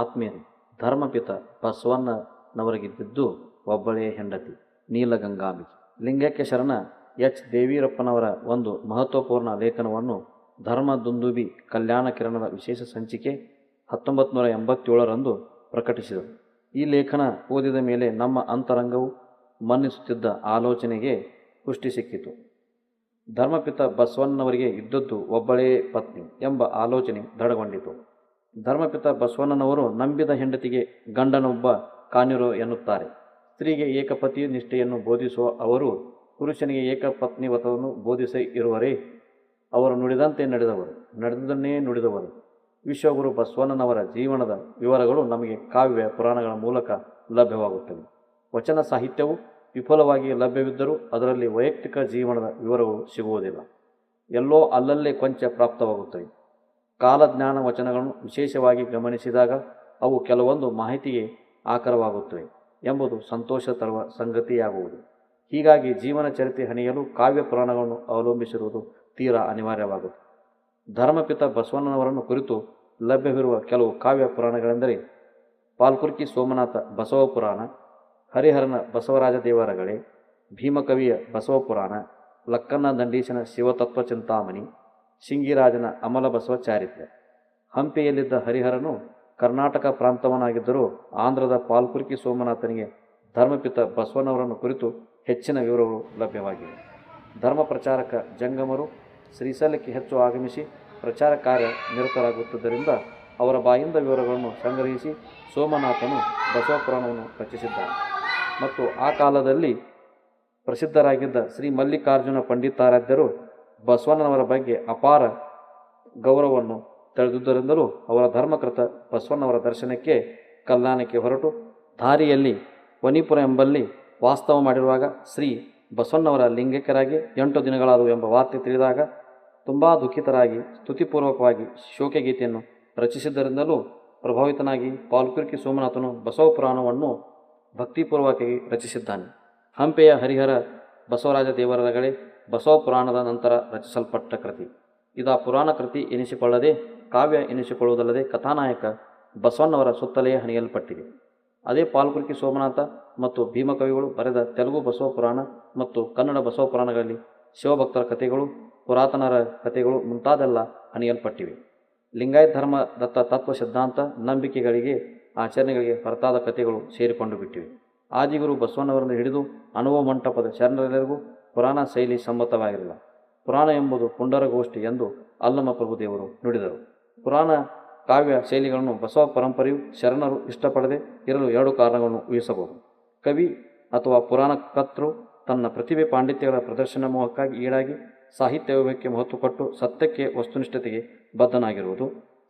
ಆತ್ಮೀಯರೇ, ಧರ್ಮಪಿತ ಬಸವಣ್ಣನವರಿಗಿದ್ದಿದ್ದು ಒಬ್ಬಳೇ ಹೆಂಡತಿ, ನೀಲಗಂಗಾಂಬಿಕೆ. ಲಿಂಗೈಕ್ಯ ಶರಣ ಎಚ್ ದೇವೀರಪ್ಪನವರ ಒಂದು ಮಹತ್ವಪೂರ್ಣ ಲೇಖನವನ್ನು ಧರ್ಮದುಂದುಭಿ ಕಲ್ಯಾಣ ಕಿರಣದ ವಿಶೇಷ ಸಂಚಿಕೆ 1987ರಂದು ಪ್ರಕಟಿಸಿದರು. ಈ ಲೇಖನ ಓದಿದ ಮೇಲೆ ನಮ್ಮ ಅಂತರಂಗವು ಮನ್ನಿಸುತ್ತಿದ್ದ ಆಲೋಚನೆಗೆ ಪುಷ್ಟಿ ಸಿಕ್ಕಿತು. ಧರ್ಮಪಿತ ಬಸವಣ್ಣನವರಿಗೆ ಇದ್ದದ್ದು ಒಬ್ಬಳೇ ಪತ್ನಿ ಎಂಬ ಆಲೋಚನೆ ದೃಢಗೊಂಡಿತು. ಧರ್ಮಪಿತ ಬಸವಣ್ಣನವರು ನಂಬಿದ ಹೆಂಡತಿಗೆ ಗಂಡನೊಬ್ಬ ಕಾಣಿರೋ ಎನ್ನುತ್ತಾರೆ. ಸ್ತ್ರೀಗೆ ಏಕಪತಿ ನಿಷ್ಠೆಯನ್ನು ಬೋಧಿಸುವ ಅವರು ಪುರುಷನಿಗೆ ಏಕಪತ್ನಿ ವ್ರತವನ್ನು ಬೋಧಿಸಿ ಇರುವರೇ. ಅವರು ನುಡಿದಂತೆ ನಡೆದವರು, ನಡೆದುದನ್ನೇ ನುಡಿದವರು. ವಿಶ್ವಗುರು ಬಸವಣ್ಣನವರ ಜೀವನದ ವಿವರಗಳು ನಮಗೆ ಕಾವ್ಯ ಪುರಾಣಗಳ ಮೂಲಕ ಲಭ್ಯವಾಗುತ್ತವೆ. ವಚನ ಸಾಹಿತ್ಯವು ವಿಫುಲವಾಗಿ ಲಭ್ಯವಿದ್ದರೂ ಅದರಲ್ಲಿ ವೈಯಕ್ತಿಕ ಜೀವನದ ವಿವರಗಳು ಸಿಗುವುದಿಲ್ಲ. ಎಲ್ಲೋ ಅಲ್ಲಲ್ಲೇ ಕೊಂಚ ಪ್ರಾಪ್ತವಾಗುತ್ತವೆ. ಕಾಲಜ್ಞಾನ ವಚನಗಳನ್ನು ವಿಶೇಷವಾಗಿ ಗಮನಿಸಿದಾಗ ಅವು ಕೆಲವೊಂದು ಮಾಹಿತಿಗೆ ಆಕರವಾಗುತ್ತವೆ ಎಂಬುದು ಸಂತೋಷ ತರುವ ಸಂಗತಿಯಾಗುವುದು. ಹೀಗಾಗಿ ಜೀವನ ಚರಿತ್ರೆ ಹಣಿಯಲು ಕಾವ್ಯ ಪುರಾಣಗಳನ್ನು ಅವಲಂಬಿಸಿರುವುದು ತೀರಾ ಅನಿವಾರ್ಯವಾಗುತ್ತದೆ. ಧರ್ಮಪಿತ ಬಸವಣ್ಣನವರನ್ನು ಕುರಿತು ಲಭ್ಯವಿರುವ ಕೆಲವು ಕಾವ್ಯ ಪುರಾಣಗಳೆಂದರೆ ಪಾಲ್ಕುರ್ಕಿ ಸೋಮನಾಥ ಬಸವ ಪುರಾಣ, ಹರಿಹರನ ಬಸವರಾಜ ದೇವರಗಳೆ, ಭೀಮಕವಿಯ ಬಸವ ಪುರಾಣ, ಲಕ್ಕನ್ನ ದಂಡೀಶನ ಶಿವತತ್ವ ಚಿಂತಾಮಣಿ, ಶಿಂಗಿರಾಜನ ಅಮಲ ಬಸವ ಚಾರಿತ್ರ್ಯ. ಹಂಪಿಯಲ್ಲಿದ್ದ ಹರಿಹರನು ಕರ್ನಾಟಕ ಪ್ರಾಂತವನಾಗಿದ್ದರೂ ಆಂಧ್ರದ ಪಾಲ್ಕುರ್ಕಿ ಸೋಮನಾಥನಿಗೆ ಧರ್ಮಪಿತ ಬಸವಣ್ಣವರನ್ನು ಕುರಿತು ಹೆಚ್ಚಿನ ವಿವರಗಳು ಲಭ್ಯವಾಗಿವೆ. ಧರ್ಮ ಪ್ರಚಾರಕ ಜಂಗಮರು ಶ್ರೀಶೈಲಕ್ಕೆ ಹೆಚ್ಚು ಆಗಮಿಸಿ ಪ್ರಚಾರ ಕಾರ್ಯ ನಿರತರಾಗುತ್ತಿದ್ದರಿಂದ ಅವರ ಬಾಯಿಂದ ವಿವರಗಳನ್ನು ಸಂಗ್ರಹಿಸಿ ಸೋಮನಾಥನು ಬಸವ ಪುರಾಣವನ್ನು ರಚಿಸಿದ್ದಾನೆ. ಮತ್ತು ಆ ಕಾಲದಲ್ಲಿ ಪ್ರಸಿದ್ಧರಾಗಿದ್ದ ಶ್ರೀ ಮಲ್ಲಿಕಾರ್ಜುನ ಪಂಡಿತಾರಾಧ್ಯರು ಬಸವಣ್ಣನವರ ಬಗ್ಗೆ ಅಪಾರ ಗೌರವವನ್ನು ತಳೆದುದರಿಂದಲೂ ಅವರ ಧರ್ಮಕೃತ ಬಸವಣ್ಣವರ ದರ್ಶನಕ್ಕೆ ಕಲ್ಯಾಣಕ್ಕೆ ಹೊರಟು ದಾರಿಯಲ್ಲಿ ವನಿಪುರ ಎಂಬಲ್ಲಿ ವಾಸ್ತವ ಮಾಡಿರುವಾಗ ಶ್ರೀ ಬಸವಣ್ಣವರ ಲಿಂಗೈಕ್ಯರಾಗಿ 8 ದಿನಗಳಾದವು ಎಂಬ ವಾರ್ತೆ ತಿಳಿದಾಗ ತುಂಬ ದುಃಖಿತರಾಗಿ ಸ್ತುತಿಪೂರ್ವಕವಾಗಿ ಶೋಕಗೀತೆಯನ್ನು ರಚಿಸಿದ್ದರಿಂದಲೂ ಪ್ರಭಾವಿತನಾಗಿ ಪಾಲ್ಕುರ್ಕಿ ಸೋಮನಾಥನು ಬಸವ ಪುರಾಣವನ್ನು ಭಕ್ತಿಪೂರ್ವಕವಾಗಿ ರಚಿಸಿದ್ದಾನೆ. ಹಂಪೆಯ ಹರಿಹರ ಬಸವರಾಜ ದೇವರಗಳೆ ಬಸವ ಪುರಾಣದ ನಂತರ ರಚಿಸಲ್ಪಟ್ಟ ಕೃತಿ. ಇದ ಪುರಾಣ ಕೃತಿ ಎನಿಸಿಕೊಳ್ಳದೆ ಕಾವ್ಯ ಎನಿಸಿಕೊಳ್ಳುವುದಲ್ಲದೆ ಕಥಾನಾಯಕ ಬಸವಣ್ಣವರ ಸುತ್ತಲೇ ಹಣಿಯಲ್ಪಟ್ಟಿದೆ. ಅದೇ ಪಾಲ್ಕುರ್ಕಿ ಸೋಮನಾಥ ಮತ್ತು ಭೀಮಕವಿಗಳು ಬರೆದ ತೆಲುಗು ಬಸವ ಪುರಾಣ ಮತ್ತು ಕನ್ನಡ ಬಸವ ಪುರಾಣಗಳಲ್ಲಿ ಶಿವಭಕ್ತರ ಕಥೆಗಳು, ಪುರಾತನರ ಕಥೆಗಳು ಮುಂತಾದೆಲ್ಲ ಹಣಿಯಲ್ಪಟ್ಟಿವೆ. ಲಿಂಗಾಯತ ಧರ್ಮ ದತ್ತ ತತ್ವ ಸಿದ್ಧಾಂತ ನಂಬಿಕೆಗಳಿಗೆ ಆಚರಣೆಗಳಿಗೆ ಹೊರತಾದ ಕಥೆಗಳು ಸೇರಿಕೊಂಡು ಬಿಟ್ಟಿವೆ. ಆದಿಗುರು ಬಸವಣ್ಣವರನ್ನು ಹಿಡಿದು ಅನುಭವ ಮಂಟಪದ ಶರಣರೆಲ್ಲರಿಗೂ ಪುರಾಣ ಶೈಲಿ ಸಮ್ಮತವಾಗಿರಲಿಲ್ಲ. ಪುರಾಣ ಎಂಬುದು ಪುಂಡರಗೋಷ್ಠಿ ಎಂದು ಅಲ್ಲಮ ಪ್ರಭುದೇವರು ನುಡಿದರು. ಪುರಾಣ ಕಾವ್ಯ ಶೈಲಿಗಳನ್ನು ಬಸವ ಪರಂಪರೆಯು ಶರಣರು ಇಷ್ಟಪಡದೆ ಇರಲು 2 ಕಾರಣಗಳನ್ನು ಊಹಿಸಬಹುದು. ಕವಿ ಅಥವಾ ಪುರಾಣ ಕರ್ತೃ ತನ್ನ ಪ್ರತಿಭೆ ಪಾಂಡಿತ್ಯಗಳ ಪ್ರದರ್ಶನ ಮೋಹಕ್ಕಾಗಿ ಈಡಾಗಿ ಸಾಹಿತ್ಯ ವೈಭವಕ್ಕೆ ಮಹತ್ವ ಕೊಟ್ಟು ಸತ್ಯಕ್ಕೆ ವಸ್ತುನಿಷ್ಠತೆಗೆ ಬದ್ಧನಾಗಿರುವುದು,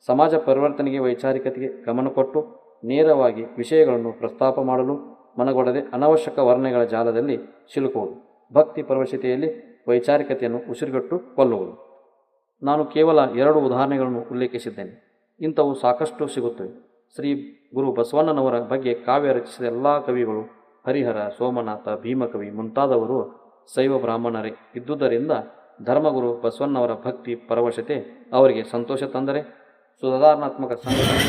ಸಮಾಜ ಪರಿವರ್ತನೆಗೆ ವೈಚಾರಿಕತೆಗೆ ಗಮನ ಕೊಟ್ಟು ನೇರವಾಗಿ ವಿಷಯಗಳನ್ನು ಪ್ರಸ್ತಾಪ ಮಾಡಲು ಮನಗೊಡದೆ ಅನವಶ್ಯಕ ವರ್ಣನೆಗಳ ಜಾಲದಲ್ಲಿ ಸಿಲುಕುವುದು, ಭಕ್ತಿ ಪರವಶತೆಯಲ್ಲಿ ವೈಚಾರಿಕತೆಯನ್ನು ಉಸಿರುಗಟ್ಟು ಕೊಲ್ಲುವುದು. ನಾನು ಕೇವಲ 2 ಉದಾಹರಣೆಗಳನ್ನು ಉಲ್ಲೇಖಿಸಿದ್ದೇನೆ. ಇಂಥವು ಸಾಕಷ್ಟು ಸಿಗುತ್ತವೆ. ಶ್ರೀ ಗುರು ಬಸವಣ್ಣನವರ ಬಗ್ಗೆ ಕಾವ್ಯ ರಚಿಸಿದ ಎಲ್ಲ ಕವಿಗಳು ಹರಿಹರ, ಸೋಮನಾಥ, ಭೀಮಕವಿ ಮುಂತಾದವರು ಶೈವ ಬ್ರಾಹ್ಮಣರೇ ಇದ್ದುದರಿಂದ ಧರ್ಮಗುರು ಬಸವಣ್ಣವರ ಭಕ್ತಿ ಪರವಶತೆ ಅವರಿಗೆ ಸಂತೋಷ ತಂದರೆ ಸುಧಾರಣಾತ್ಮಕ ಸಂಘಟನೆ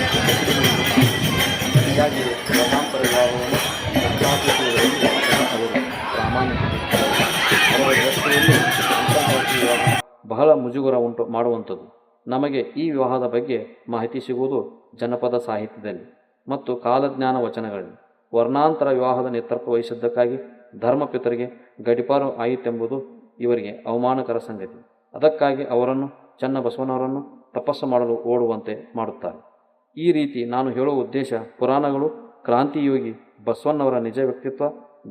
ಬಹಳ ಮುಜುಗರ ಉಂಟು ಮಾಡುವಂಥದ್ದು. ನಮಗೆ ಈ ವಿವಾಹದ ಬಗ್ಗೆ ಮಾಹಿತಿ ಸಿಗುವುದು ಜನಪದ ಸಾಹಿತ್ಯದಲ್ಲಿ ಮತ್ತು ಕಾಲಜ್ಞಾನ ವಚನಗಳಲ್ಲಿ. ವರ್ಣಾಂತರ ವಿವಾಹದ ನೇತೃತ್ವ ವಹಿಸಿದ್ದಕ್ಕಾಗಿ ಧರ್ಮಪಿತರಿಗೆ ಗಡಿಪಾರು ಆಯಿತೆಂಬುದು ಇವರಿಗೆ ಅವಮಾನಕರ ಸಂಗತಿ. ಅದಕ್ಕಾಗಿ ಅವರನ್ನು ಚನ್ನಬಸವಣ್ಣವರನ್ನು ತಪಸ್ಸು ಮಾಡಲು ಓಡುವಂತೆ ಮಾಡುತ್ತಾರೆ. ಈ ರೀತಿ ನಾನು ಹೇಳುವ ಉದ್ದೇಶ ಪುರಾಣಗಳು ಕ್ರಾಂತಿಯೋಗಿ ಬಸವಣ್ಣವರ ನಿಜ ವ್ಯಕ್ತಿತ್ವ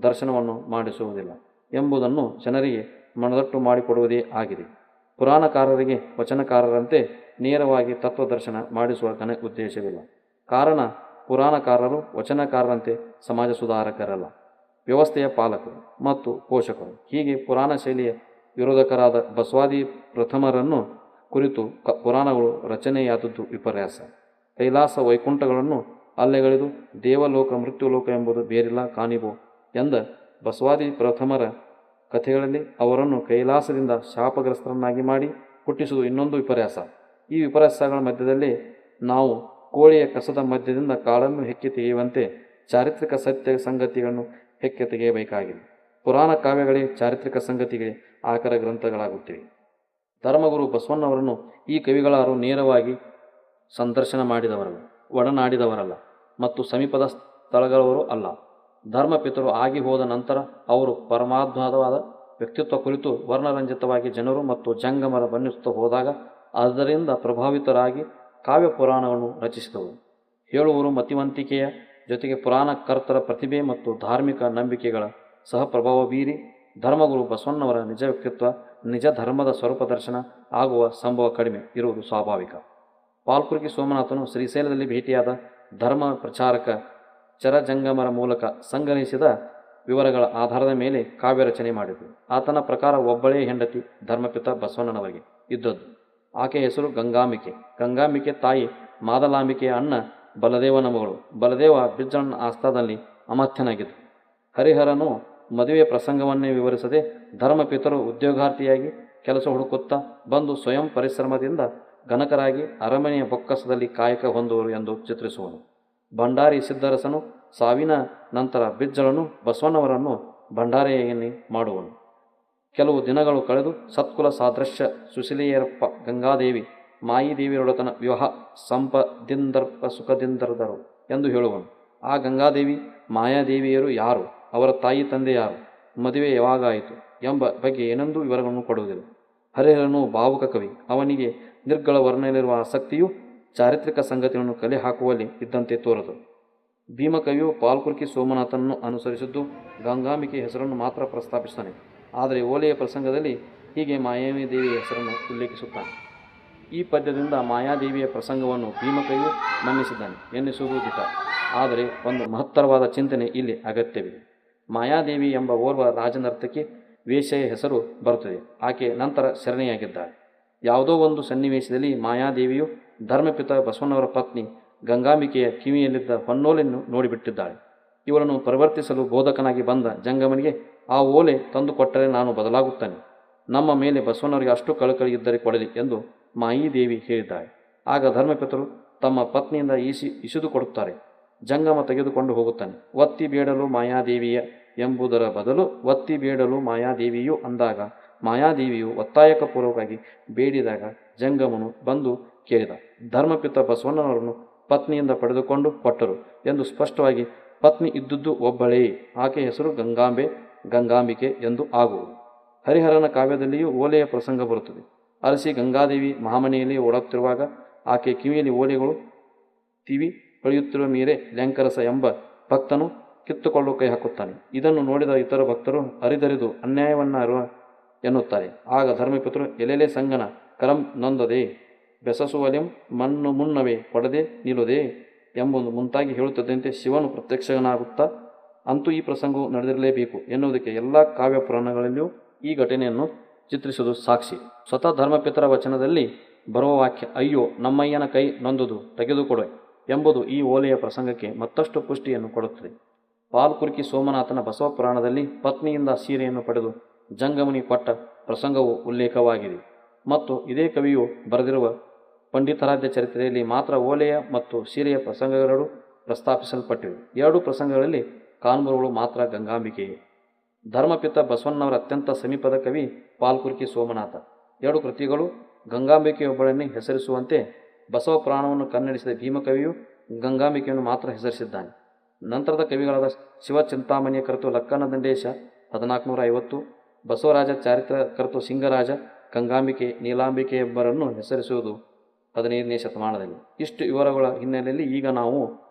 ದರ್ಶನವನ್ನು ಮಾಡಿಸುವುದಿಲ್ಲ ಎಂಬುದನ್ನು ಜನರಿಗೆ ಮನದಟ್ಟು ಮಾಡಿಕೊಡುವುದೇ ಆಗಿದೆ. ಪುರಾಣಕಾರರಿಗೆ ವಚನಕಾರರಂತೆ ನೇರವಾಗಿ ತತ್ವದರ್ಶನ ಮಾಡಿಸುವ ಘನ ಉದ್ದೇಶವಿಲ್ಲ. ಕಾರಣ ಪುರಾಣಕಾರರು ವಚನಕಾರರಂತೆ ಸಮಾಜ ಸುಧಾರಕರಲ್ಲ, ವ್ಯವಸ್ಥೆಯ ಪಾಲಕರು ಮತ್ತು ಪೋಷಕರು. ಹೀಗೆ ಪುರಾಣ ಶೈಲಿಯ ವಿರೋಧಕರಾದ ಬಸವಾದಿ ಪ್ರಥಮರನ್ನು ಕುರಿತು ಪುರಾಣಗಳು ರಚನೆಯಾದದ್ದು ವಿಪರ್ಯಾಸ. ಕೈಲಾಸ ವೈಕುಂಠಗಳನ್ನು ಅಲ್ಲೆಗಳಿದು ದೇವಲೋಕ ಮೃತ್ಯುಲೋಕ ಎಂಬುದು ಬೇರಿಲ್ಲ ಕಾಣಿಬೋ ಎಂದ ಬಸವಾದಿ ಪ್ರಥಮರ ಕಥೆಗಳಲ್ಲಿ ಅವರನ್ನು ಕೈಲಾಸದಿಂದ ಶಾಪಗ್ರಸ್ತರನ್ನಾಗಿ ಮಾಡಿ ಹುಟ್ಟಿಸುವುದು ಇನ್ನೊಂದು ವಿಪರ್ಯಾಸ. ಈ ವಿಪರ್ಯಾಸಗಳ ಮಧ್ಯದಲ್ಲಿ ನಾವು ಕೋಳಿಯ ಕಸದ ಮಧ್ಯದಿಂದ ಕಾಳನ್ನು ಹೆಕ್ಕಿ ತೆಗೆಯುವಂತೆ ಚಾರಿತ್ರಿಕ ಸತ್ಯ ಸಂಗತಿಗಳನ್ನು ಹೆಕ್ಕಿ ತೆಗೆಯಬೇಕಾಗಿದೆ. ಪುರಾಣ ಕಾವ್ಯಗಳೇ ಚಾರಿತ್ರಿಕ ಸಂಗತಿಗೆ ಆಕರ ಗ್ರಂಥಗಳಾಗುತ್ತಿವೆ. ಧರ್ಮಗುರು ಬಸವಣ್ಣವರನ್ನು ಈ ಕವಿಗಳಾರು ನೇರವಾಗಿ ಸಂದರ್ಶನ ಮಾಡಿದವರಲ್ಲ, ಒಡನಾಡಿದವರಲ್ಲ ಮತ್ತು ಸಮೀಪದ ಸ್ಥಳಗಳವರು ಅಲ್ಲ. ಧರ್ಮಪಿತರು ಆಗಿ ಹೋದ ನಂತರ ಅವರು ಪರಮಾದ್ಭುತವಾದ ವ್ಯಕ್ತಿತ್ವ ಕುರಿತು ವರ್ಣರಂಜಿತವಾಗಿ ಜನರು ಮತ್ತು ಜಂಗಮರ ಬಣ್ಣಿಸುತ್ತಾ ಹೋದಾಗ ಅದರಿಂದ ಪ್ರಭಾವಿತರಾಗಿ ಕಾವ್ಯ ಪುರಾಣವನ್ನು ರಚಿಸಿದವು. ಹೇಳುವರು ಮತಿವಂತಿಕೆಯ ಜೊತೆಗೆ ಪುರಾಣಕರ್ತರ ಪ್ರತಿಭೆ ಮತ್ತು ಧಾರ್ಮಿಕ ನಂಬಿಕೆಗಳ ಸಹ ಪ್ರಭಾವ ಬೀರಿ ಧರ್ಮಗುರು ಬಸವಣ್ಣವರ ನಿಜ ವ್ಯಕ್ತಿತ್ವ, ನಿಜ ಧರ್ಮದ ಸ್ವರೂಪ ದರ್ಶನ ಆಗುವ ಸಂಭವ ಕಡಿಮೆ ಇರುವುದು ಸ್ವಾಭಾವಿಕ. ಪಾಲ್ಕುರ್ಕಿ ಸೋಮನಾಥನು ಶ್ರೀಶೈಲದಲ್ಲಿ ಭೇಟಿಯಾದ ಧರ್ಮ ಪ್ರಚಾರಕ ಚರಜಂಗಮರ ಮೂಲಕ ಸಂಗ್ರಹಿಸಿದ ವಿವರಗಳ ಆಧಾರದ ಮೇಲೆ ಕಾವ್ಯ ರಚನೆ ಮಾಡಿದರು. ಆತನ ಪ್ರಕಾರ ಒಬ್ಬಳೇ ಹೆಂಡತಿ ಧರ್ಮಪಿತ ಬಸವಣ್ಣನವರಿಗೆ ಇದ್ದದ್ದು. ಆಕೆಯ ಹೆಸರು ಗಂಗಾಂಬಿಕೆ. ಗಂಗಾಂಬಿಕೆ ತಾಯಿ ಮಾದಲಾಂಬಿಕೆಯ ಅಣ್ಣ ಬಲದೇವನ ಮಗಳು. ಬಲದೇವ ಬಿಜ್ಜಳನ ಆಸ್ಥಾನದಲ್ಲಿ ಅಮಾತ್ಯನಾಗಿದ್ದರು. ಹರಿಹರನು ಮದುವೆಯ ಪ್ರಸಂಗವನ್ನೇ ವಿವರಿಸದೆ ಧರ್ಮಪಿತರು ಉದ್ಯೋಗಾರ್ಥಿಯಾಗಿ ಕೆಲಸ ಹುಡುಕುತ್ತಾ ಬಂದು ಸ್ವಯಂ ಪರಿಶ್ರಮದಿಂದ ಗಣಕರಾಗಿ ಅರಮನೆಯ ಬೊಕ್ಕಸದಲ್ಲಿ ಕಾಯಕ ಹೊಂದುವರು ಎಂದು ಚಿತ್ರಿಸುವನು. ಭಂಡಾರಿ ಸಿದ್ದರಸನು ಸಾವಿನ ನಂತರ ಬಿಜ್ಜಳನು ಬಸವಣ್ಣವರನ್ನು ಭಂಡಾರಿಯನ್ನೇ ಮಾಡುವನು. ಕೆಲವು ದಿನಗಳು ಕಳೆದು ಸತ್ಕುಲ ಸಾದೃಶ್ಯ ಸುಶೀಲೆಯರಪ್ಪ ಗಂಗಾದೇವಿ ಮಾಯಿದೇವಿಯರೊಡತನ ವಿವಾಹ ಸಂಪದಿಂದರ್ಪ ಸುಖದಿಂದರದರು ಎಂದು ಹೇಳುವನು. ಆ ಗಂಗಾದೇವಿ ಮಾಯಾದೇವಿಯರು ಯಾರು, ಅವರ ತಾಯಿ ತಂದೆ ಯಾರು, ಮದುವೆ ಯಾವಾಗಾಯಿತು ಎಂಬ ಬಗ್ಗೆ ಏನೆಂದೂ ವಿವರಗಳನ್ನು ಕೊಡುವುದಿಲ್ಲ. ಹರಿಹರನು ಭಾವುಕ ಕವಿ. ಅವನಿಗೆ ನಿರ್ಗಳ ವರ್ಣನೆಯಲ್ಲಿರುವ ಆಸಕ್ತಿಯು ಚಾರಿತ್ರಿಕ ಸಂಗತಿಗಳನ್ನು ಕಲೆ ಹಾಕುವಲ್ಲಿ ಇದ್ದಂತೆ ತೋರದು. ಭೀಮಕವಿಯು ಪಾಲ್ಕುರ್ಕಿ ಸೋಮನಾಥನನ್ನು ಅನುಸರಿಸಿದ್ದು ಗಂಗಾಂಬಿಕೆಯ ಹೆಸರನ್ನು ಮಾತ್ರ ಪ್ರಸ್ತಾಪಿಸುತ್ತಾನೆ. ಆದರೆ ಓಲೆಯ ಪ್ರಸಂಗದಲ್ಲಿ ಹೀಗೆ ಮಾಯಾದೇವಿಯ ಹೆಸರನ್ನು ಉಲ್ಲೇಖಿಸುತ್ತಾನೆ. ಈ ಪದ್ಯದಿಂದ ಮಾಯಾದೇವಿಯ ಪ್ರಸಂಗವನ್ನು ಭೀಮಕವಿಯು ಮನ್ನಿಸಿದ್ದಾನೆ ಎನ್ನಿಸುವುದು ದಿಟ. ಆದರೆ ಒಂದು ಮಹತ್ತರವಾದ ಚಿಂತನೆ ಇಲ್ಲಿ ಅಗತ್ಯವಿದೆ. ಮಾಯಾದೇವಿ ಎಂಬ ಓರ್ವ ರಾಜನರ್ತಕಿ ವೇಶ್ಯೆಯ ಹೆಸರು ಬರುತ್ತದೆ. ಆಕೆ ನಂತರ ಶರಣೆಯಾಗಿದ್ದಾಳೆ. ಯಾವುದೋ ಒಂದು ಸನ್ನಿವೇಶದಲ್ಲಿ ಮಾಯಾದೇವಿಯು ಧರ್ಮಪಿತ ಬಸವಣ್ಣವರ ಪತ್ನಿ ಗಂಗಾಂಬಿಕೆಯ ಕಿವಿಯಲ್ಲಿದ್ದ ಹೊನ್ನೋಲೆಯನ್ನು ನೋಡಿಬಿಟ್ಟಿದ್ದಾಳೆ. ಇವಳನ್ನು ಪರಿವರ್ತಿಸಲು ಬೋಧಕನಾಗಿ ಬಂದ ಜಂಗಮನಿಗೆ ಆ ಓಲೆ ತಂದು ಕೊಟ್ಟರೆ ನಾನು ಬದಲಾಗುತ್ತೇನೆ. ನಮ್ಮ ಮೇಲೆ ಬಸವಣ್ಣವರಿಗೆ ಅಷ್ಟು ಕಳಕಳಿ ಇದ್ದರೆ ಕೊಡಲಿ ಎಂದು ಮಾಯಿದೇವಿ ಹೇಳಿದ್ದಾಳೆ. ಆಗ ಧರ್ಮಪಿತರು ತಮ್ಮ ಪತ್ನಿಯಿಂದ ಇಸಿದು ಕೊಡುತ್ತಾರೆ. ಜಂಗಮ ತೆಗೆದುಕೊಂಡು ಹೋಗುತ್ತಾನೆ. ಒತ್ತಿ ಬೇಡಲು ಮಾಯಾದೇವಿಯ ಎಂಬುದರ ಬದಲು ಒತ್ತಿ ಬೇಡಲು ಮಾಯಾದೇವಿಯು ಅಂದಾಗ ಮಾಯಾದೇವಿಯು ಒತ್ತಾಯಕಪೂರ್ವಕವಾಗಿ ಬೇಡಿದಾಗ ಜಂಗಮನು ಬಂದು ಕೇಳಿದ. ಧರ್ಮಪಿತ ಬಸವಣ್ಣನವರನ್ನು ಪತ್ನಿಯಿಂದ ಪಡೆದುಕೊಂಡು ಕೊಟ್ಟರು ಎಂದು ಸ್ಪಷ್ಟವಾಗಿ ಪತ್ನಿ ಇದ್ದುದು ಒಬ್ಬಳೇ, ಆಕೆ ಹೆಸರು ಗಂಗಾಂಬೆ, ಗಂಗಾಂಬಿಕೆ ಎಂದು ಆಗುವುದು. ಹರಿಹರನ ಕಾವ್ಯದಲ್ಲಿಯೂ ಓಲೆಯ ಪ್ರಸಂಗ ಬರುತ್ತದೆ. ಅರಸಿ ಗಂಗಾದೇವಿ ಮಹಾಮನೆಯಲ್ಲಿ ಓಡುತ್ತಿರುವಾಗ ಆಕೆ ಕಿವಿಯಲ್ಲಿ ಓಲೆಗಳು ತಿವಿ ಹೊಳೆಯುತ್ತಿರುವ ಮೀರೆ ಲ್ಯಾಂಕರಸ ಎಂಬ ಭಕ್ತನು ಕಿತ್ತುಕೊಳ್ಳಲು ಕೈ ಹಾಕುತ್ತಾನೆ. ಇದನ್ನು ನೋಡಿದ ಇತರ ಭಕ್ತರು ಅರಿದರಿದು ಅನ್ಯಾಯವನ್ನ ಎನ್ನುತ್ತಾರೆ. ಆಗ ಧರ್ಮಪಿತರು ಎಲೆಲೆ ಸಂಗನ ಕರಂ ನೊಂದದೆ ಬೆಸಸುವಲೆಂ ಮಣ್ಣು ಮುನ್ನವೇ ಕೊಡದೆ ನಿಲ್ಲುದೆ ಎಂಬುದು ಮುಂತಾಗಿ ಹೇಳುತ್ತಿದ್ದಂತೆ ಶಿವನು ಪ್ರತ್ಯಕ್ಷನಾಗುತ್ತಾ ಅಂತೂ ಈ ಪ್ರಸಂಗವು ನಡೆದಿರಲೇಬೇಕು ಎನ್ನುವುದಕ್ಕೆ ಎಲ್ಲ ಕಾವ್ಯ ಪುರಾಣಗಳಲ್ಲಿಯೂ ಈ ಘಟನೆಯನ್ನು ಚಿತ್ರಿಸುವುದು ಸಾಕ್ಷಿ. ಸ್ವತಃ ಧರ್ಮಪಿತರ ವಚನದಲ್ಲಿ ಬರುವ ವಾಕ್ಯ ಅಯ್ಯೋ ನಮ್ಮಯ್ಯನ ಕೈ ನೊಂದುದು ತೆಗೆದುಕೊಡೆ ಎಂಬುದು ಈ ಓಲೆಯ ಪ್ರಸಂಗಕ್ಕೆ ಮತ್ತಷ್ಟು ಪುಷ್ಟಿಯನ್ನು ಕೊಡುತ್ತದೆ. ಪಾಲ್ಕುರ್ಕಿ ಸೋಮನಾಥನ ಬಸವ ಪುರಾಣದಲ್ಲಿ ಪತ್ನಿಯಿಂದ ಸೀರೆಯನ್ನು ಪಡೆದು ಜಂಗಮನಿ ಕೊಟ್ಟ ಪ್ರಸಂಗವು ಉಲ್ಲೇಖವಾಗಿದೆ ಮತ್ತು ಇದೇ ಕವಿಯು ಬರೆದಿರುವ ಪಂಡಿತಾರಾಧ್ಯ ಚರಿತ್ರೆಯಲ್ಲಿ ಮಾತ್ರ ಓಲೆಯ ಮತ್ತು ಸೀರೆಯ ಪ್ರಸಂಗಗಳೆರಡೂ ಪ್ರಸ್ತಾಪಿಸಲ್ಪಟ್ಟಿವೆ. ಎರಡೂ ಪ್ರಸಂಗಗಳಲ್ಲಿ ಕಾನ್ಬರುಗಳು ಮಾತ್ರ ಗಂಗಾಂಬಿಕೆಯೇ. ಧರ್ಮಪಿತ ಬಸವಣ್ಣವರ ಅತ್ಯಂತ ಸಮೀಪದ ಕವಿ ಪಾಲ್ಕುರ್ಕಿ ಸೋಮನಾಥ. ಎರಡು ಕೃತಿಗಳು ಗಂಗಾಂಬಿಕೆಯೊಬ್ಬಳನ್ನೇ ಹೆಸರಿಸುವಂತೆ ಬಸವ ಪುರಾಣವನ್ನು ಕನ್ನಡಿಸಿದ ಭೀಮಕವಿಯು ಗಂಗಾಂಬಿಕೆಯನ್ನು ಮಾತ್ರ ಹೆಸರಿಸಿದ್ದಾನೆ. ನಂತರದ ಕವಿಗಳಾದ ಶಿವಚಿಂತಾಮಣಿಯ ಕರ್ತೃ ಲಕ್ಕನ ದಂಡೇಶ 1450, ಬಸವರಾಜ ಚಾರಿತ್ರ ಕರ್ತೃ ಸಿಂಗರಾಜ ಗಂಗಾಂಬಿಕೆ ನೀಲಾಂಬಿಕೆಯೊಬ್ಬರನ್ನು ಹೆಸರಿಸುವುದು 15ನೇ ಶತಮಾನದಲ್ಲಿ. ಇಷ್ಟು ವಿವರಗಳ ಹಿನ್ನೆಲೆಯಲ್ಲಿ ಈಗ ನಾವು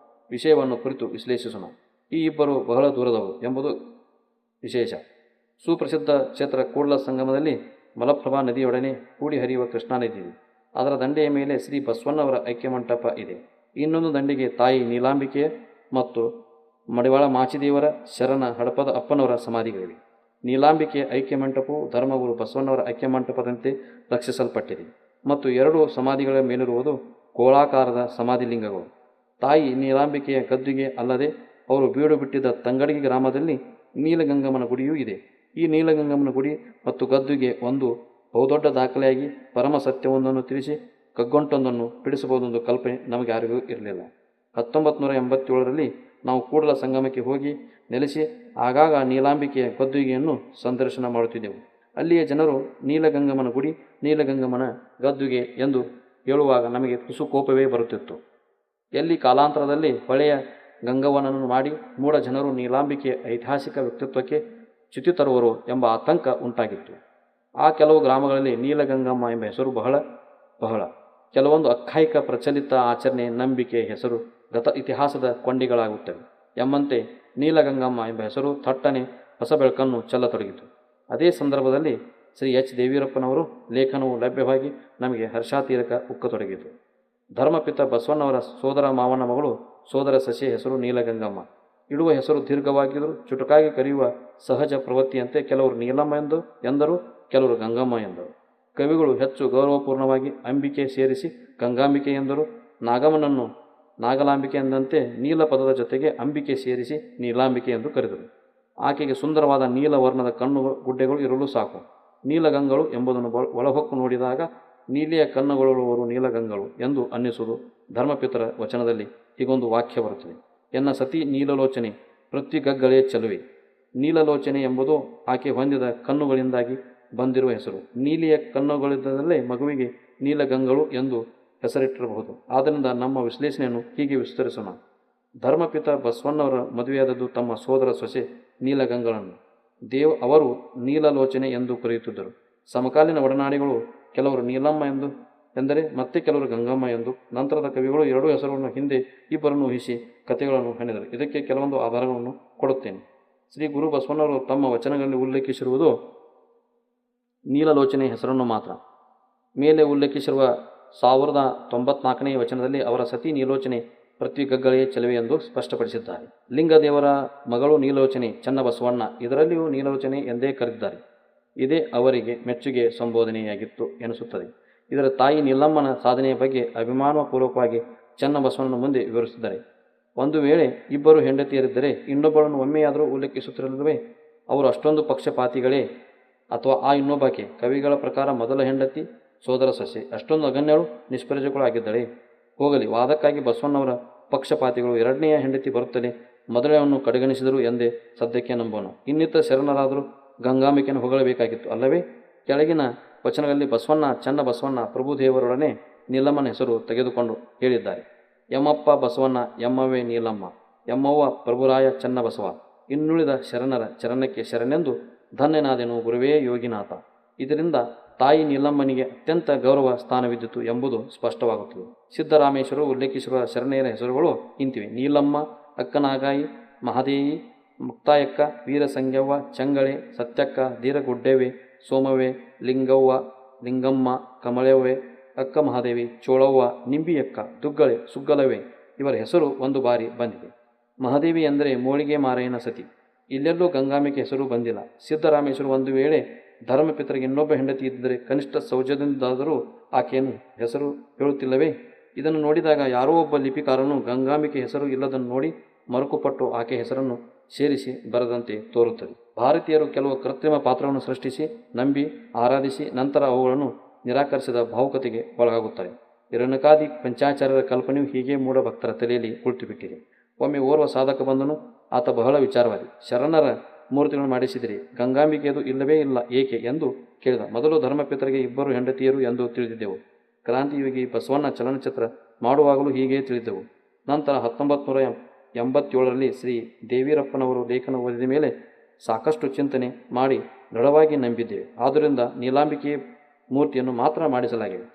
ವಿಷಯವನ್ನು ಕುರಿತು ವಿಶ್ಲೇಷಿಸೋಣ. ಈ ಇಬ್ಬರು ಬಹಳ ದೂರದವರು ಎಂಬುದು ವಿಶೇಷ. ಸುಪ್ರಸಿದ್ಧ ಕ್ಷೇತ್ರ ಕೂಡಲ ಸಂಗಮದಲ್ಲಿ ಮಲಪ್ರಭಾ ನದಿಯೊಡನೆ ಕೂಡಿ ಹರಿಯುವ ಕೃಷ್ಣಾ ನದಿ ಇದೆ. ಅದರ ದಂಡೆಯ ಮೇಲೆ ಶ್ರೀ ಬಸವಣ್ಣವರ ಐಕ್ಯಮಂಟಪ ಇದೆ. ಇನ್ನೊಂದು ದಂಡೆಗೆ ತಾಯಿ ನೀಲಾಂಬಿಕೆಯ ಮತ್ತು ಮಡಿವಾಳ ಮಾಚಿದೇವರ, ಶರಣ ಹಡಪದ ಅಪ್ಪನವರ ಸಮಾಧಿಗಳಿವೆ. ನೀಲಾಂಬಿಕೆಯ ಐಕ್ಯಮಂಟಪವು ಧರ್ಮಗುರು ಬಸವಣ್ಣವರ ಐಕ್ಯಮಂಟಪದಂತೆ ರಕ್ಷಿಸಲ್ಪಟ್ಟಿದೆ ಮತ್ತು ಎರಡು ಸಮಾಧಿಗಳ ಮೇಲಿರುವುದು ಗೋಳಾಕಾರದ ಸಮಾಧಿಲಿಂಗಗಳು. ತಾಯಿ ನೀಲಾಂಬಿಕೆಯ ಗದ್ದುಗೆ ಅಲ್ಲದೆ ಅವರು ಬೀಡು ಬಿಟ್ಟಿದ್ದ ತಂಗಡಗಿ ಗ್ರಾಮದಲ್ಲಿ ನೀಲಗಂಗಮ್ಮನ ಗುಡಿಯೂ ಇದೆ. ಈ ನೀಲಗಂಗಮ್ಮನ ಗುಡಿ ಮತ್ತು ಗದ್ದುಗೆ ಒಂದು ಬಹುದೊಡ್ಡ ದಾಖಲೆಯಾಗಿ ಪರಮ ಸತ್ಯವೊಂದನ್ನು ತಿಳಿಸಿ ಕಗ್ಗೊಂಟೊಂದನ್ನು ಬಿಡಿಸಬಹುದೆಂದು ಕಲ್ಪನೆ ನಮಗೆ ಯಾರಿಗೂ ಇರಲಿಲ್ಲ. 1987ರಲ್ಲಿ ನಾವು ಕೂಡಲ ಸಂಗಮಕ್ಕೆ ಹೋಗಿ ನೆಲೆಸಿ ಆಗಾಗ ನೀಲಾಂಬಿಕೆಯ ಗದ್ದುಗೆಯನ್ನು ಸಂದರ್ಶನ ಮಾಡುತ್ತಿದ್ದೆವು. ಅಲ್ಲಿಯ ಜನರು ನೀಲಗಂಗಮ್ಮನ ಗುಡಿ, ನೀಲಗಂಗಮ್ಮನ ಗದ್ದುಗೆ ಎಂದು ಹೇಳುವಾಗ ನಮಗೆ ತುಸು ಕೋಪವೇ ಬರುತ್ತಿತ್ತು. ಎಲ್ಲಿ ಕಾಲಾಂತರದಲ್ಲಿ ಹೊಳೆಯ ಗಂಗವ್ವನನ್ನು ಮಾಡಿ ಮೂಢ ಜನರು ನೀಲಾಂಬಿಕೆಯ ಐತಿಹಾಸಿಕ ವ್ಯಕ್ತಿತ್ವಕ್ಕೆ ಚ್ಯುತಿ ತರುವರು ಎಂಬ ಆತಂಕ ಉಂಟಾಗಿತ್ತು. ಆ ಕೆಲವು ಗ್ರಾಮಗಳಲ್ಲಿ ನೀಲಗಂಗಮ್ಮ ಎಂಬ ಹೆಸರು ಬಹಳ ಕೆಲವೊಂದು ಅಖ್ಯಾಯಿಕ ಪ್ರಚಲಿತ ಆಚರಣೆ, ನಂಬಿಕೆ ಹೆಸರು ಗತ ಇತಿಹಾಸದ ಕೊಂಡಿಗಳಾಗುತ್ತವೆ ಎಂಬಂತೆ ನೀಲಗಂಗಮ್ಮ ಎಂಬ ಹೆಸರು ಥಟ್ಟನೆ ಹೊಸ ಬೆಳಕನ್ನು ಚೆಲ್ಲತೊಡಗಿತು. ಅದೇ ಸಂದರ್ಭದಲ್ಲಿ ಶ್ರೀ ಎಚ್ ದೇವೀರಪ್ಪನವರು ಲೇಖನವು ಲಭ್ಯವಾಗಿ ನಮಗೆ ಹರ್ಷಾತೀರಕ ಉಕ್ಕತೊಡಗಿತು. ಧರ್ಮಪಿತ ಬಸವಣ್ಣವರ ಸೋದರ ಮಾವನ ಮಗಳು ಸೋದರ ಸಸಿಯ ಹೆಸರು ನೀಲಗಂಗಮ್ಮ. ಇಡುವ ಹೆಸರು ದೀರ್ಘವಾಗಿದ್ದರೂ ಚುಟುಕಾಗಿ ಕರೆಯುವ ಸಹಜ ಪ್ರವೃತ್ತಿಯಂತೆ ಕೆಲವರು ನೀಲಮ್ಮ ಎಂದರು, ಕೆಲವರು ಗಂಗಮ್ಮ ಎಂದರು. ಕವಿಗಳು ಹೆಚ್ಚು ಗೌರವಪೂರ್ಣವಾಗಿ ಅಂಬಿಕೆ ಸೇರಿಸಿ ಗಂಗಾಂಬಿಕೆ ಎಂದರು. ನಾಗಮ್ಮನನ್ನು ನಾಗಲಾಂಬಿಕೆ ಎಂದಂತೆ ನೀಲ ಪದದ ಜೊತೆಗೆ ಅಂಬಿಕೆ ಸೇರಿಸಿ ನೀಲಾಂಬಿಕೆ ಎಂದು ಕರೆದರು. ಆಕೆಗೆ ಸುಂದರವಾದ ನೀಲ ವರ್ಣದ ಕಣ್ಣು ಗುಡ್ಡೆಗಳು ಇರಲು ಸಾಕು. ನೀಲಗಂಗಳು ಎಂಬುದನ್ನು ಒಳಹೊಕ್ಕು ನೋಡಿದಾಗ ನೀಲಿಯ ಕಣ್ಣುಗಳುಳ್ಳವರು ನೀಲಗಂಗಳು ಎಂದು ಅನ್ನಿಸುವುದು. ಧರ್ಮಪಿತರ ವಚನದಲ್ಲಿ ಹೀಗೊಂದು ವಾಕ್ಯ ಬರುತ್ತದೆ: ಎನ್ನ ಸತಿ ನೀಲಲೋಚನೆ ಪೃಥ್ವಿಗಗ್ಗಳೇ ಚೆಲುವೆ. ನೀಲಲೋಚನೆ ಎಂಬುದು ಆಕೆ ಹೊಂದಿದ ಕಣ್ಣುಗಳಿಂದಾಗಿ ಬಂದಿರುವ ಹೆಸರು. ನೀಲಿಯ ಕಣ್ಣುಗಳಿದ್ದಲ್ಲೇ ಮಗುವಿಗೆ ನೀಲಗಂಗಳು ಎಂದು ಹೆಸರಿಟ್ಟಿರಬಹುದು. ಆದ್ದರಿಂದ ನಮ್ಮ ವಿಶ್ಲೇಷಣೆಯನ್ನು ಹೀಗೆ ವಿಸ್ತರಿಸೋಣ. ಧರ್ಮಪಿತ ಬಸವಣ್ಣವರ ಮದುವೆಯಾದದ್ದು ತಮ್ಮ ಸೋದರ ಸೊಸೆ ನೀಲಗಂಗಳನ್ನು. ಅವರು ನೀಲಲೋಚನೆ ಎಂದು ಕರೆಯುತ್ತಿದ್ದರು. ಸಮಕಾಲೀನ ಒಡನಾಡಿಗಳು ಕೆಲವರು ನೀಲಮ್ಮ ಎಂದರೆ ಮತ್ತೆ ಕೆಲವರು ಗಂಗಮ್ಮ ಎಂದು. ನಂತರದ ಕವಿಗಳು ಎರಡೂ ಹೆಸರುಗಳನ್ನು ಹಿಂದೆ ಇಬ್ಬರನ್ನು ಊಹಿಸಿ ಕಥೆಗಳನ್ನು ಹೆಣೆದರು. ಇದಕ್ಕೆ ಕೆಲವೊಂದು ಆಧಾರಗಳನ್ನು ಕೊಡುತ್ತೇನೆ. ಶ್ರೀ ಗುರು ಬಸವಣ್ಣವರು ತಮ್ಮ ವಚನಗಳಲ್ಲಿ ಉಲ್ಲೇಖಿಸಿರುವುದು ನೀಲಲೋಚನೆ ಹೆಸರನ್ನು ಮಾತ್ರ. ಮೇಲೆ ಉಲ್ಲೇಖಿಸಿರುವ 1094ನೇ ವಚನದಲ್ಲಿ ಅವರ ಸತಿ ನೀಲೋಚನೆ ಪೃಥ್ವಿಗಗ್ಗಳೇ ಚೆಲುವೆ ಎಂದು ಸ್ಪಷ್ಟಪಡಿಸಿದ್ದಾರೆ. ಲಿಂಗದೇವರ ಮಗಳು ನೀಲೋಚನೆ ಚನ್ನಬಸವಣ್ಣ, ಇದರಲ್ಲಿಯೂ ನೀಲೋಚನೆ ಎಂದೇ ಕರೆದಿದ್ದಾರೆ. ಇದೇ ಅವರಿಗೆ ಮೆಚ್ಚುಗೆ ಸಂಬೋಧನೆಯಾಗಿತ್ತು ಎನಿಸುತ್ತದೆ. ಇದರ ತಾಯಿ ನೀಲಮ್ಮನ ಸಾಧನೆಯ ಬಗ್ಗೆ ಅಭಿಮಾನಪೂರ್ವಕವಾಗಿ ಚನ್ನಬಸವಣ್ಣನ ಮುಂದೆ ವಿವರಿಸಿದ್ದಾರೆ. ಒಂದು ವೇಳೆ ಇಬ್ಬರು ಹೆಂಡತಿಯರಿದ್ದರೆ ಇನ್ನೊಬ್ಬಳನ್ನು ಒಮ್ಮೆಯಾದರೂ ಉಲ್ಲೇಖಿಸುತ್ತಿರಲಿಲ್ಲವೇ? ಅವರು ಅಷ್ಟೊಂದು ಪಕ್ಷಪಾತಿಗಳೇ? ಅಥವಾ ಆ ಇನ್ನೊಬ್ಬಾಕೆ ಕವಿಗಳ ಪ್ರಕಾರ ಮೊದಲ ಹೆಂಡತಿ ಸೋದರ ಸೊಸೆ ಅಷ್ಟೊಂದು ಅಗಣ್ಯಳು, ನಿಷ್ಪ್ರಯೋಜಕಳು ಆಗಿದ್ದಳೆ? ಹೋಗಲಿ, ವಾದಕ್ಕಾಗಿ ಬಸವಣ್ಣವರ ಪಕ್ಷಪಾತಿಗಳು ಎರಡನೆಯ ಹೆಂಡತಿ ಬರುತ್ತಲೇ ಮೊದಲನೆಯನ್ನು ಕಡೆಗಣಿಸಿದರು ಎಂದೇ ಸದ್ಯಕ್ಕೆ ನಂಬೋಣ. ಇನ್ನಿತರ ಶರಣರಾದರೂ ಗಂಗಾಂಬಿಕೆಯನ್ನು ಹೊಗಳಬೇಕಾಗಿತ್ತು ಅಲ್ಲವೇ? ಕೆಳಗಿನ ವಚನಗಳಲ್ಲಿ ಬಸವಣ್ಣ ಚನ್ನಬಸವಣ್ಣ ಪ್ರಭುದೇವರೊಡನೆ ನೀಲಮ್ಮನ ಹೆಸರು ತೆಗೆದುಕೊಂಡು ಹೇಳಿದ್ದಾರೆ: ಎಮ್ಮಪ್ಪ ಬಸವಣ್ಣ, ಎಮ್ಮವೇ ನೀಲಮ್ಮ, ಎಮ್ಮವ್ವ ಪ್ರಭುರಾಯ ಚನ್ನಬಸವ, ಇನ್ನುಳಿದ ಶರಣರ ಚರಣಕ್ಕೆ ಶರಣೆಂದು ಧನ್ಯನಾದೆನು ಗುರುವೇ ಯೋಗಿನಾಥ. ಇದರಿಂದ ತಾಯಿ ನೀಲಮ್ಮನಿಗೆ ಅತ್ಯಂತ ಗೌರವ ಸ್ಥಾನವಿದ್ದಿತು ಎಂಬುದು ಸ್ಪಷ್ಟವಾಗುತ್ತದೆ. ಸಿದ್ದರಾಮೇಶ್ವರರು ಉಲ್ಲೇಖಿಸಿರುವ ಶರಣೆಯರ ಹೆಸರುಗಳು ಇಂತಿವೆ: ನೀಲಮ್ಮ, ಅಕ್ಕನಾಗಾಯಿ, ಮಹಾದೇವಿ, ಮುಕ್ತಾಯಕ್ಕ, ವೀರಸಂಗ್ಯವ್ವ, ಚಂಗಳೆ, ಸತ್ಯಕ್ಕ, ದೀರಗುಡ್ಡೆವೆ, ಸೋಮವೆ, ಲಿಂಗವ್ವ, ಲಿಂಗಮ್ಮ, ಕಮಳವ್ವೆ, ಅಕ್ಕ ಮಹಾದೇವಿ, ಚೋಳವ್ವ, ನಿಂಬಿಯಕ್ಕ, ದುಗ್ಗಳೆ, ಸುಗ್ಗಲವೇ ಇವರ ಹೆಸರು ಒಂದು ಬಾರಿ ಬಂದಿದೆ. ಮಹಾದೇವಿ ಎಂದರೆ ಮೋಳಿಗೆ ಮಾರಯ್ಯನ ಸತಿ. ಇಲ್ಲೆಲ್ಲೂ ಗಂಗಾಂಬಿಕೆ ಹೆಸರು ಬಂದಿಲ್ಲ. ಸಿದ್ದರಾಮೇಶ್ವರ ಒಂದು ವೇಳೆ ಧರ್ಮಪಿತರಿಗೆ ಇನ್ನೊಬ್ಬ ಹೆಂಡತಿ ಇದ್ದರೆ ಕನಿಷ್ಠ ಸೌಜನ್ಯದಿಂದಾದರೂ ಆಕೆಯನ್ನು ಹೆಸರು ಹೇಳುತ್ತಿಲ್ಲವೇ? ಇದನ್ನು ನೋಡಿದಾಗ ಯಾರೋ ಒಬ್ಬ ಲಿಪಿಕಾರನು ಗಂಗಾಂಬಿಕೆ ಹೆಸರು ಇಲ್ಲದನ್ನು ನೋಡಿ ಮರುಕುಪಟ್ಟು ಆಕೆ ಹೆಸರನ್ನು ಸೇರಿಸಿ ಬರೆದಂತೆ ತೋರುತ್ತದೆ. ಭಾರತೀಯರು ಕೆಲವು ಕೃತ್ರಿಮ ಪಾತ್ರವನ್ನು ಸೃಷ್ಟಿಸಿ ನಂಬಿ ಆರಾಧಿಸಿ ನಂತರ ಅವುಗಳನ್ನು ನಿರಾಕರಿಸಿದ ಭಾವುಕತೆಗೆ ಒಳಗಾಗುತ್ತಾರೆ. ಹಿರಣ್ಯಕಾದಿ ಪಂಚಾಚಾರ್ಯರ ಕಲ್ಪನೆಯು ಹೀಗೆ ಮೂಢ ಭಕ್ತರ ತಲೆಯಲ್ಲಿ ಕುಳಿತುಬಿಟ್ಟಿದೆ. ಒಮ್ಮೆ ಓರ್ವ ಸಾಧಕ ಬಂದನು. ಆತ ಬಹಳ ವಿಚಾರವಾದಿ. ಶರಣರ ಮೂರ್ತಿಗಳನ್ನು ಮಾಡಿಸಿದಿರಿ, ಗಂಗಾಂಬಿಕೆಯದು ಇಲ್ಲವೇ ಇಲ್ಲ, ಏಕೆ ಎಂದು ಕೇಳಿದ. ಮೊದಲು ಧರ್ಮಪಿತರಿಗೆ ಇಬ್ಬರು ಹೆಂಡತಿಯರು ಎಂದು ತಿಳಿದಿದ್ದೆವು. ಕ್ರಾಂತಿಯೋಗಿ ಬಸವಣ್ಣ ಚಲನಚಿತ್ರ ಮಾಡುವಾಗಲೂ ಹೀಗೆ ತಿಳಿದೆವು. ನಂತರ 1987ರಲ್ಲಿ ಶ್ರೀ ದೇವೀರಪ್ಪನವರು ಲೇಖನ ಓದಿದ ಮೇಲೆ ಸಾಕಷ್ಟು ಚಿಂತನೆ ಮಾಡಿ ದೃಢವಾಗಿ ನಂಬಿದ್ದೇವೆ. ಆದ್ದರಿಂದ ನೀಲಾಂಬಿಕೆಯ ಮೂರ್ತಿಯನ್ನು ಮಾತ್ರ ಮಾಡಿಸಲಾಗಿದೆ.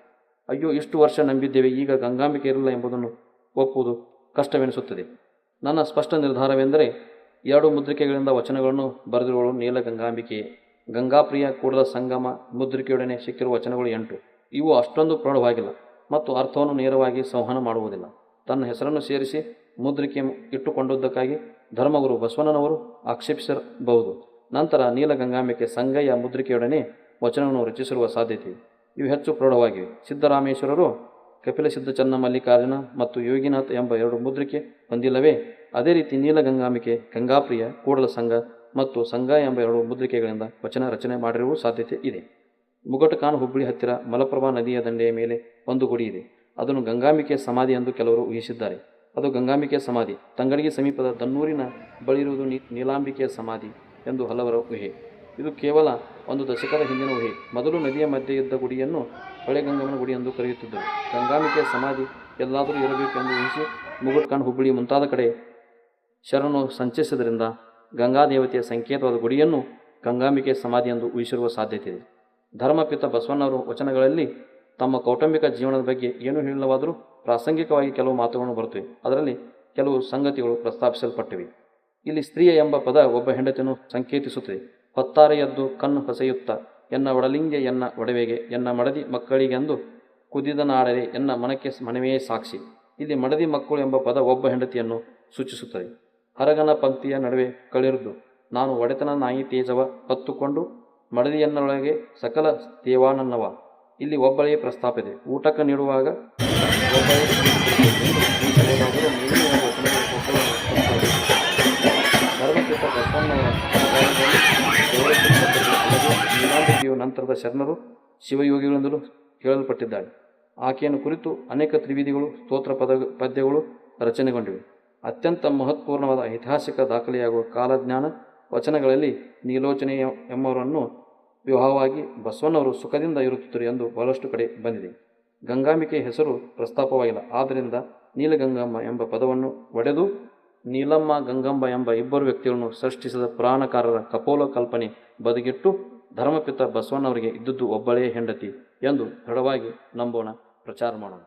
ಅಯ್ಯೋ, ಇಷ್ಟು ವರ್ಷ ನಂಬಿದ್ದೇವೆ, ಈಗ ಗಂಗಾಂಬಿಕೆ ಇರಲ್ಲ ಎಂಬುದನ್ನು ಒಪ್ಪುವುದು ಕಷ್ಟವೆನಿಸುತ್ತದೆ. ನನ್ನ ಸ್ಪಷ್ಟ ನಿರ್ಧಾರವೆಂದರೆ 2 ಮುದ್ರಿಕೆಗಳಿಂದ ವಚನಗಳನ್ನು ಬರೆದಿರುವಳು ನೀಲಗಂಗಾಂಬಿಕೆಯೇ. ಗಂಗಾಪ್ರಿಯ ಕೂಡಲ ಸಂಗಮ ಮುದ್ರಿಕೆಯೊಡನೆ ಸಿಕ್ಕಿರುವ ವಚನಗಳು 8. ಇವು ಅಷ್ಟೊಂದು ಪ್ರೌಢವಾಗಿಲ್ಲ ಮತ್ತು ಅರ್ಥವನ್ನು ನೇರವಾಗಿ ಸಂವಹನ ಮಾಡುವುದಿಲ್ಲ. ತನ್ನ ಹೆಸರನ್ನು ಸೇರಿಸಿ ಮುದ್ರಿಕೆ ಇಟ್ಟುಕೊಂಡುದಕ್ಕಾಗಿ ಧರ್ಮಗುರು ಬಸವಣ್ಣನವರು ಆಕ್ಷೇಪಿಸಬಹುದು. ನಂತರ ನೀಲಗಂಗಾಂಬಿಕೆ ಸಂಗಯ್ಯ ಮುದ್ರಿಕೆಯೊಡನೆ ವಚನವನ್ನು ರಚಿಸಿರುವ ಸಾಧ್ಯತೆ ಇವು ಹೆಚ್ಚು ಪ್ರೌಢವಾಗಿವೆ. ಸಿದ್ದರಾಮೇಶ್ವರರು ಕಪಿಲಸಿದ್ಧ ಚನ್ನ ಮಲ್ಲಿಕಾರ್ಜುನ ಮತ್ತು ಯೋಗಿನಾಥ್ ಎಂಬ 2 ಮುದ್ರಿಕೆ ಹೊಂದಿಲ್ಲವೇ? ಅದೇ ರೀತಿ ನೀಲಗಂಗಾಂಬಿಕೆ ಗಂಗಾಪ್ರಿಯ ಕೂಡಲ ಸಂಘ ಮತ್ತು ಸಂಘ ಎಂಬ 2 ಮುದ್ರಿಕೆಗಳಿಂದ ವಚನ ರಚನೆ ಮಾಡಿರುವ ಸಾಧ್ಯತೆ ಇದೆ. ಮುಗಟಕಾನ್ ಹುಬ್ಬಳ್ಳಿ ಹತ್ತಿರ ಮಲಪ್ರಭಾ ನದಿಯ ದಂಡೆಯ ಮೇಲೆ ಒಂದು ಗುಡಿ ಇದೆ. ಅದನ್ನು ಗಂಗಾಂಬಿಕೆ ಸಮಾಧಿ ಎಂದು ಕೆಲವರು ಊಹಿಸಿದ್ದಾರೆ. ಅದು ಗಂಗಾಂಬಿಕೆ ಸಮಾಧಿ. ತಂಗಡಿಗೆ ಸಮೀಪದ ದನ್ನೂರಿನ ಬಳಿ ಇರುವುದು ನೀಲಾಂಬಿಕೆಯ ಸಮಾಧಿ ಎಂದು ಹಲವರ ಊಹೆ. ಇದು ಕೇವಲ ಒಂದು ದಶಕದ ಹಿಂದಿನ ಊಹೆ. ಮೊದಲು ನದಿಯ ಮಧ್ಯೆ ಇದ್ದ ಗುಡಿಯನ್ನು ಹೊಳೆ ಗಂಗಮ್ಮನ ಗುಡಿ ಎಂದು ಕರೆಯುತ್ತಿದ್ದರು. ಗಂಗಾಂಬಿಕೆಯ ಸಮಾಧಿ ಎಲ್ಲಾದರೂ ಇರಬೇಕು ಎಂದು ಊಹಿಸಿ ಮುಗಟ್ಕಾನ್ ಹುಬ್ಬಳ್ಳಿ ಮುಂತಾದ ಕಡೆ ಶರಣು ಸಂಚರಿಸಿದ್ದರಿಂದ ಗಂಗಾದೇವತೆಯ ಸಂಕೇತವಾದ ಗುಡಿಯನ್ನು ಗಂಗಾಂಬಿಕೆ ಸಮಾಧಿ ಎಂದು ಊಹಿಸಿರುವ ಸಾಧ್ಯತೆ ಇದೆ. ಧರ್ಮಪಿತ ಬಸವಣ್ಣವರು ವಚನಗಳಲ್ಲಿ ತಮ್ಮ ಕೌಟುಂಬಿಕ ಜೀವನದ ಬಗ್ಗೆ ಏನೂ ಹೇಳಿಲ್ಲವಾದರೂ ಪ್ರಾಸಂಗಿಕವಾಗಿ ಕೆಲವು ಮಾತುಗಳನ್ನು ಬರುತ್ತವೆ. ಅದರಲ್ಲಿ ಕೆಲವು ಸಂಗತಿಗಳು ಪ್ರಸ್ತಾಪಿಸಲ್ಪಟ್ಟಿವೆ. ಇಲ್ಲಿ ಸ್ತ್ರೀಯ ಎಂಬ ಪದ ಒಬ್ಬ ಹೆಂಡತಿಯನ್ನು ಸಂಕೇತಿಸುತ್ತದೆ. ಹೊತ್ತಾರೆ ಎದ್ದು ಕಣ್ಣು ಹೊಸೆಯುತ್ತ ಎನ್ನ ಒಡಲಿಂಗೆ ಎನ್ನ ಒಡವೆಗೆ ಎನ್ನ ಮಡದಿ ಮಕ್ಕಳಿಗೆಂದು ಕುದಿದ ನಾಡರೆ ಎನ್ನ ಮನಕ್ಕೆ ಮನವೇ ಸಾಕ್ಷಿ. ಇಲ್ಲಿ ಮಡದಿ ಮಕ್ಕಳು ಎಂಬ ಪದ ಒಬ್ಬ ಹೆಂಡತಿಯನ್ನು ಸೂಚಿಸುತ್ತದೆ. ಹರಗನ ಪಂಕ್ತಿಯ ನಡುವೆ ಕಳಿರುದು ನಾನು ಒಡೆತನ ನಾಯಿ ತೇಜವ ಹೊತ್ತುಕೊಂಡು ಮಡದಿಯನ್ನೊಳಗೆ ಸಕಲ ದೇವಾನನ್ನವ. ಇಲ್ಲಿ ಒಬ್ಬಳೇ ಪ್ರಸ್ತಾಪ ಇದೆ. ಊಟಕ್ಕೆ ನೀಡುವಾಗ ಒಬ್ಬಳೇ ಧರ್ಮಪಿತ ಬಸವಣ್ಣವರ ನೀಲಾಂಬಿಕೆಯು ನಂತರದ ಶರಣರು ಶಿವಯೋಗಿಗಳೆಂದಲೂ ಹೇಳಲ್ಪಟ್ಟಿದ್ದಾಳೆ. ಆಕೆಯನ್ನು ಕುರಿತು ಅನೇಕ ತ್ರಿವಿಧಿಗಳು ಸ್ತೋತ್ರ ಪದ್ಯಗಳು ರಚನೆಗೊಂಡಿವೆ. ಅತ್ಯಂತ ಮಹತ್ವಪೂರ್ಣವಾದ ಐತಿಹಾಸಿಕ ದಾಖಲೆಯಾಗುವ ಕಾಲಜ್ಞಾನ ವಚನಗಳಲ್ಲಿ ನೀಲೋಚನೆ ಎಂಬವರನ್ನು ವಿವಾಹವಾಗಿ ಬಸವಣ್ಣವರು ಸುಖದಿಂದ ಇರುತ್ತಿದ್ದರು ಎಂದು ಬಹಳಷ್ಟು ಕಡೆ ಬಂದಿದೆ. ಗಂಗಾಂಬಿಕೆ ಹೆಸರು ಪ್ರಸ್ತಾಪವಾಗಿಲ್ಲ. ಆದ್ದರಿಂದ ನೀಲಗಂಗಮ್ಮ ಎಂಬ ಪದವನ್ನು ಒಡೆದು ನೀಲಮ್ಮ ಗಂಗಮ್ಮ ಎಂಬ ಇಬ್ಬರು ವ್ಯಕ್ತಿಗಳನ್ನು ಸೃಷ್ಟಿಸಿದ ಪುರಾಣಕಾರರ ಕಪೋಲ ಕಲ್ಪನೆ ಬದಿಗಿಟ್ಟು ಧರ್ಮಪಿತ ಬಸವಣ್ಣವರಿಗೆ ಇದ್ದದ್ದು ಒಬ್ಬಳೇ ಹೆಂಡತಿ ಎಂದು ದೃಢವಾಗಿ ನಂಬೋಣ, ಪ್ರಚಾರ ಮಾಡೋಣ.